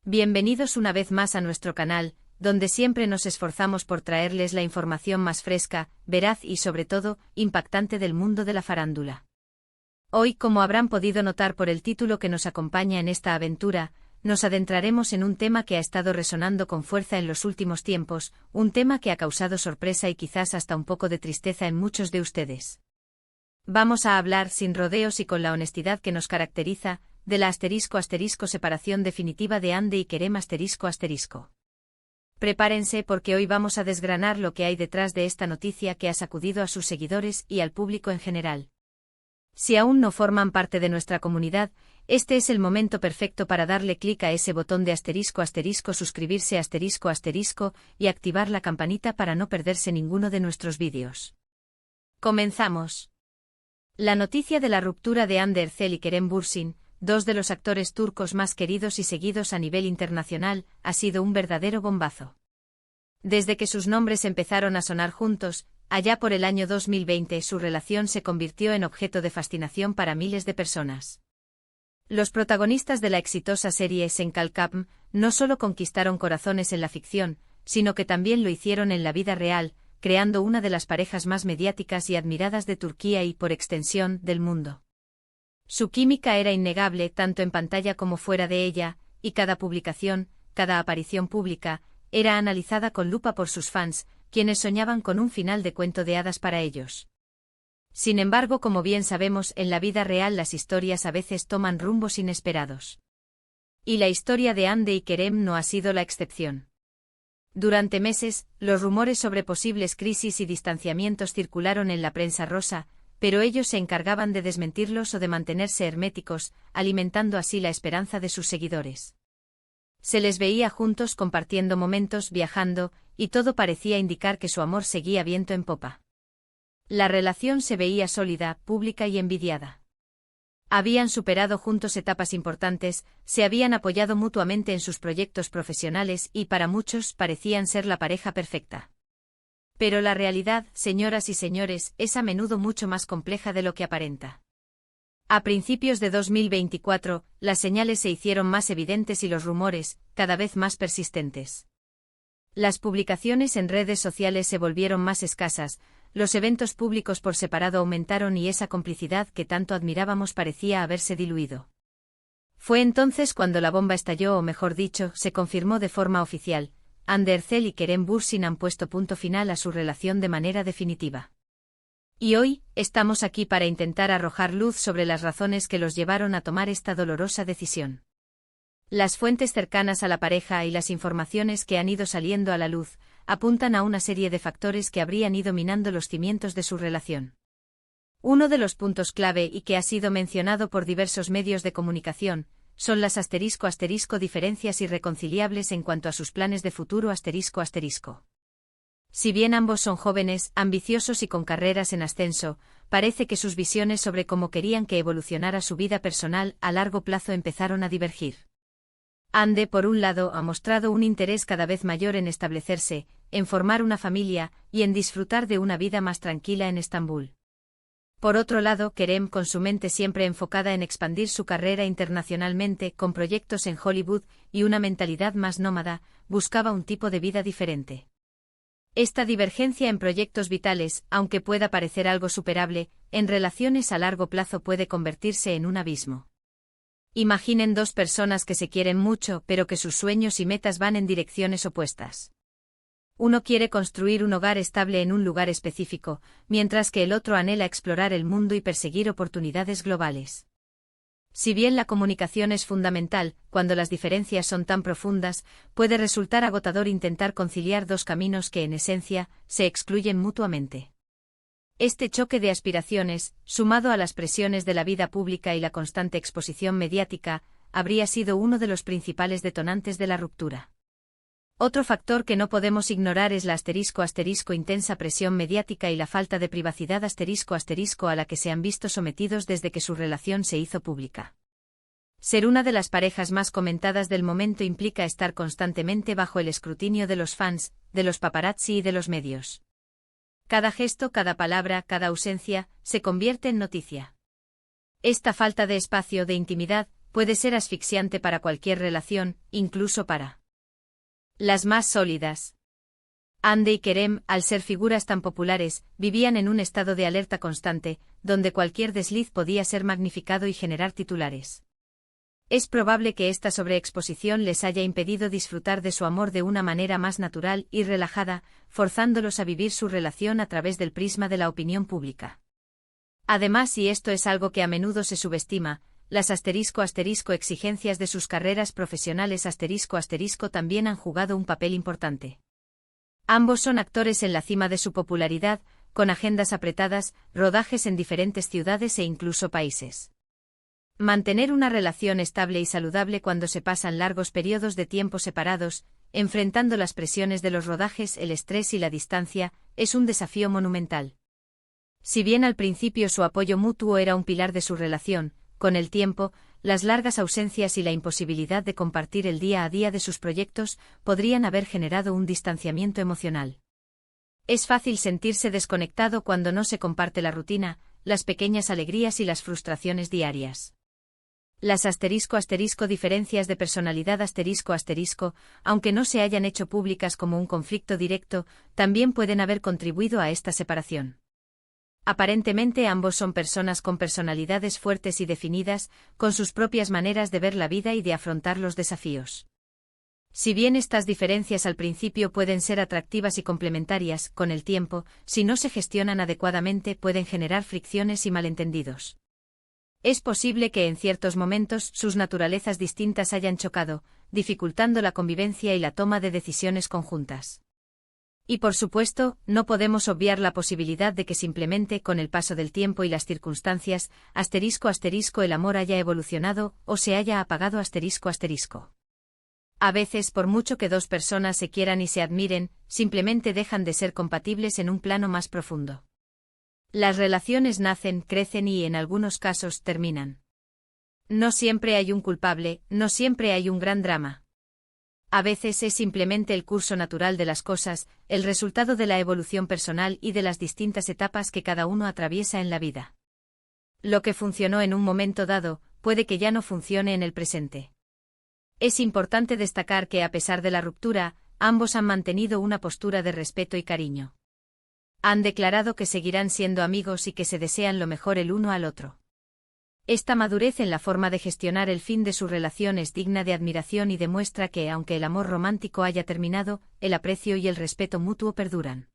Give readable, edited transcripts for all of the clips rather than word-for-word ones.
Bienvenidos una vez más a nuestro canal, donde siempre nos esforzamos por traerles la información más fresca, veraz y sobre todo, impactante del mundo de la farándula. Hoy, como habrán podido notar por el título que nos acompaña en esta aventura, nos adentraremos en un tema que ha estado resonando con fuerza en los últimos tiempos, un tema que ha causado sorpresa y quizás hasta un poco de tristeza en muchos de ustedes. Vamos a hablar sin rodeos y con la honestidad que nos caracteriza, de la *** separación definitiva de Ande y Kerem ***. Prepárense porque hoy vamos a desgranar lo que hay detrás de esta noticia que ha sacudido a sus seguidores y al público en general. Si aún no forman parte de nuestra comunidad, este es el momento perfecto para darle clic a ese botón de *** suscribirse *** y activar la campanita para no perderse ninguno de nuestros vídeos. Comenzamos. La noticia de la ruptura de Hande Erçel y Kerem Bürsin, dos de los actores turcos más queridos y seguidos a nivel internacional, ha sido un verdadero bombazo. Desde que sus nombres empezaron a sonar juntos, allá por el año 2020, su relación se convirtió en objeto de fascinación para miles de personas. Los protagonistas de la exitosa serie Senkalkapm no solo conquistaron corazones en la ficción, sino que también lo hicieron en la vida real, creando una de las parejas más mediáticas y admiradas de Turquía y, por extensión, del mundo. Su química era innegable tanto en pantalla como fuera de ella, y cada publicación, cada aparición pública, era analizada con lupa por sus fans, quienes soñaban con un final de cuento de hadas para ellos. Sin embargo, como bien sabemos, en la vida real las historias a veces toman rumbos inesperados. Y la historia de Hande y Kerem no ha sido la excepción. Durante meses, los rumores sobre posibles crisis y distanciamientos circularon en la prensa rosa, pero ellos se encargaban de desmentirlos o de mantenerse herméticos, alimentando así la esperanza de sus seguidores. Se les veía juntos compartiendo momentos, viajando, y todo parecía indicar que su amor seguía viento en popa. La relación se veía sólida, pública y envidiada. Habían superado juntos etapas importantes, se habían apoyado mutuamente en sus proyectos profesionales y para muchos parecían ser la pareja perfecta. Pero la realidad, señoras y señores, es a menudo mucho más compleja de lo que aparenta. A principios de 2024, las señales se hicieron más evidentes y los rumores, cada vez más persistentes. Las publicaciones en redes sociales se volvieron más escasas, los eventos públicos por separado aumentaron y esa complicidad que tanto admirábamos parecía haberse diluido. Fue entonces cuando la bomba estalló, o mejor dicho, se confirmó de forma oficial. Hande Erçel y Kerem Bürsin han puesto punto final a su relación de manera definitiva. Y hoy, estamos aquí para intentar arrojar luz sobre las razones que los llevaron a tomar esta dolorosa decisión. Las fuentes cercanas a la pareja y las informaciones que han ido saliendo a la luz, apuntan a una serie de factores que habrían ido minando los cimientos de su relación. Uno de los puntos clave y que ha sido mencionado por diversos medios de comunicación, son las *** diferencias irreconciliables en cuanto a sus planes de futuro ***. Si bien ambos son jóvenes, ambiciosos y con carreras en ascenso, parece que sus visiones sobre cómo querían que evolucionara su vida personal a largo plazo empezaron a divergir. Hande, por un lado, ha mostrado un interés cada vez mayor en establecerse, en formar una familia y en disfrutar de una vida más tranquila en Estambul. Por otro lado, Kerem, con su mente siempre enfocada en expandir su carrera internacionalmente, con proyectos en Hollywood y una mentalidad más nómada, buscaba un tipo de vida diferente. Esta divergencia en proyectos vitales, aunque pueda parecer algo superable, en relaciones a largo plazo puede convertirse en un abismo. Imaginen dos personas que se quieren mucho, pero que sus sueños y metas van en direcciones opuestas. Uno quiere construir un hogar estable en un lugar específico, mientras que el otro anhela explorar el mundo y perseguir oportunidades globales. Si bien la comunicación es fundamental, cuando las diferencias son tan profundas, puede resultar agotador intentar conciliar dos caminos que en esencia, se excluyen mutuamente. Este choque de aspiraciones, sumado a las presiones de la vida pública y la constante exposición mediática, habría sido uno de los principales detonantes de la ruptura. Otro factor que no podemos ignorar es la *** intensa presión mediática y la falta de privacidad *** a la que se han visto sometidos desde que su relación se hizo pública. Ser una de las parejas más comentadas del momento implica estar constantemente bajo el escrutinio de los fans, de los paparazzi y de los medios. Cada gesto, cada palabra, cada ausencia, se convierte en noticia. Esta falta de espacio, de intimidad, puede ser asfixiante para cualquier relación, incluso para las más sólidas. Andy y Kerem, al ser figuras tan populares, vivían en un estado de alerta constante, donde cualquier desliz podía ser magnificado y generar titulares. Es probable que esta sobreexposición les haya impedido disfrutar de su amor de una manera más natural y relajada, forzándolos a vivir su relación a través del prisma de la opinión pública. Además, y esto es algo que a menudo se subestima, las exigencias de sus carreras profesionales también han jugado un papel importante. Ambos son actores en la cima de su popularidad, con agendas apretadas, rodajes en diferentes ciudades e incluso países. Mantener una relación estable y saludable cuando se pasan largos periodos de tiempo separados, enfrentando las presiones de los rodajes, el estrés y la distancia, es un desafío monumental. Si bien al principio su apoyo mutuo era un pilar de su relación, con el tiempo, las largas ausencias y la imposibilidad de compartir el día a día de sus proyectos podrían haber generado un distanciamiento emocional. Es fácil sentirse desconectado cuando no se comparte la rutina, las pequeñas alegrías y las frustraciones diarias. Las diferencias de personalidad aunque no se hayan hecho públicas como un conflicto directo, también pueden haber contribuido a esta separación. Aparentemente ambos son personas con personalidades fuertes y definidas, con sus propias maneras de ver la vida y de afrontar los desafíos. Si bien estas diferencias al principio pueden ser atractivas y complementarias, con el tiempo, si no se gestionan adecuadamente, pueden generar fricciones y malentendidos. Es posible que en ciertos momentos sus naturalezas distintas hayan chocado, dificultando la convivencia y la toma de decisiones conjuntas. Y por supuesto, no podemos obviar la posibilidad de que simplemente con el paso del tiempo y las circunstancias, el amor haya evolucionado o se haya apagado. A veces, por mucho que dos personas se quieran y se admiren, simplemente dejan de ser compatibles en un plano más profundo. Las relaciones nacen, crecen y, en algunos casos, terminan. No siempre hay un culpable, no siempre hay un gran drama. A veces es simplemente el curso natural de las cosas, el resultado de la evolución personal y de las distintas etapas que cada uno atraviesa en la vida. Lo que funcionó en un momento dado, puede que ya no funcione en el presente. Es importante destacar que a pesar de la ruptura, ambos han mantenido una postura de respeto y cariño. Han declarado que seguirán siendo amigos y que se desean lo mejor el uno al otro. Esta madurez en la forma de gestionar el fin de su relación es digna de admiración y demuestra que, aunque el amor romántico haya terminado, el aprecio y el respeto mutuo perduran.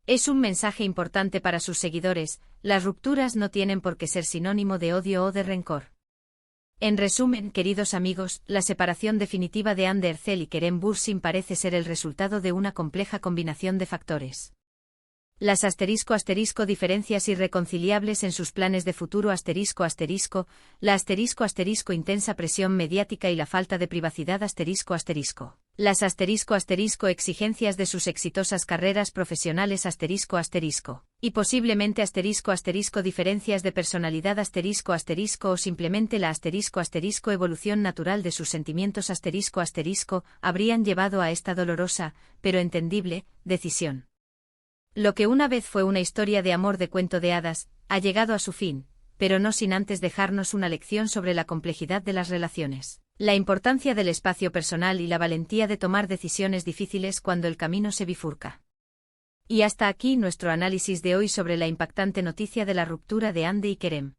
Es un mensaje importante para sus seguidores: las rupturas no tienen por qué ser sinónimo de odio o de rencor. En resumen, queridos amigos, la separación definitiva de Ander Erzel y Kerem Bürsin parece ser el resultado de una compleja combinación de factores. Las diferencias irreconciliables en sus planes de futuro la intensa presión mediática y la falta de privacidad las exigencias de sus exitosas carreras profesionales y posiblemente diferencias de personalidad o simplemente la evolución natural de sus sentimientos habrían llevado a esta dolorosa, pero entendible, decisión. Lo que una vez fue una historia de amor de cuento de hadas, ha llegado a su fin, pero no sin antes dejarnos una lección sobre la complejidad de las relaciones, la importancia del espacio personal y la valentía de tomar decisiones difíciles cuando el camino se bifurca. Y hasta aquí nuestro análisis de hoy sobre la impactante noticia de la ruptura de Andy y Kerem.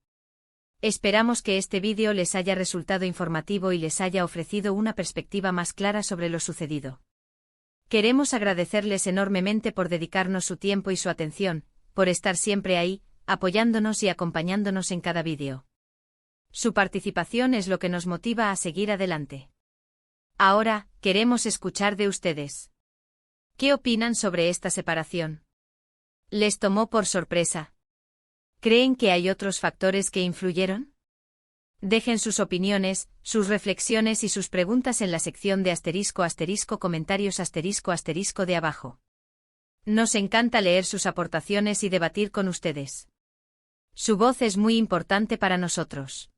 Esperamos que este vídeo les haya resultado informativo y les haya ofrecido una perspectiva más clara sobre lo sucedido. Queremos agradecerles enormemente por dedicarnos su tiempo y su atención, por estar siempre ahí, apoyándonos y acompañándonos en cada vídeo. Su participación es lo que nos motiva a seguir adelante. Ahora, queremos escuchar de ustedes. ¿Qué opinan sobre esta separación? ¿Les tomó por sorpresa? ¿Creen que hay otros factores que influyeron? Dejen sus opiniones, sus reflexiones y sus preguntas en la sección de comentarios de abajo. Nos encanta leer sus aportaciones y debatir con ustedes. Su voz es muy importante para nosotros.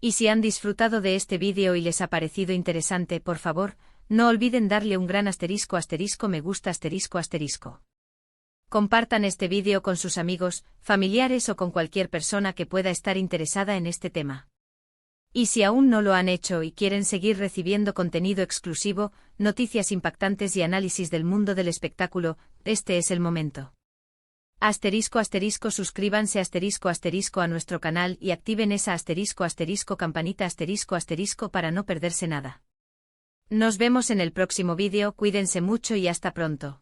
Y si han disfrutado de este vídeo y les ha parecido interesante, por favor, no olviden darle un gran me gusta Compartan este vídeo con sus amigos, familiares o con cualquier persona que pueda estar interesada en este tema. Y si aún no lo han hecho y quieren seguir recibiendo contenido exclusivo, noticias impactantes y análisis del mundo del espectáculo, este es el momento. Suscríbanse a nuestro canal y activen esa campanita para no perderse nada. Nos vemos en el próximo vídeo, cuídense mucho y hasta pronto.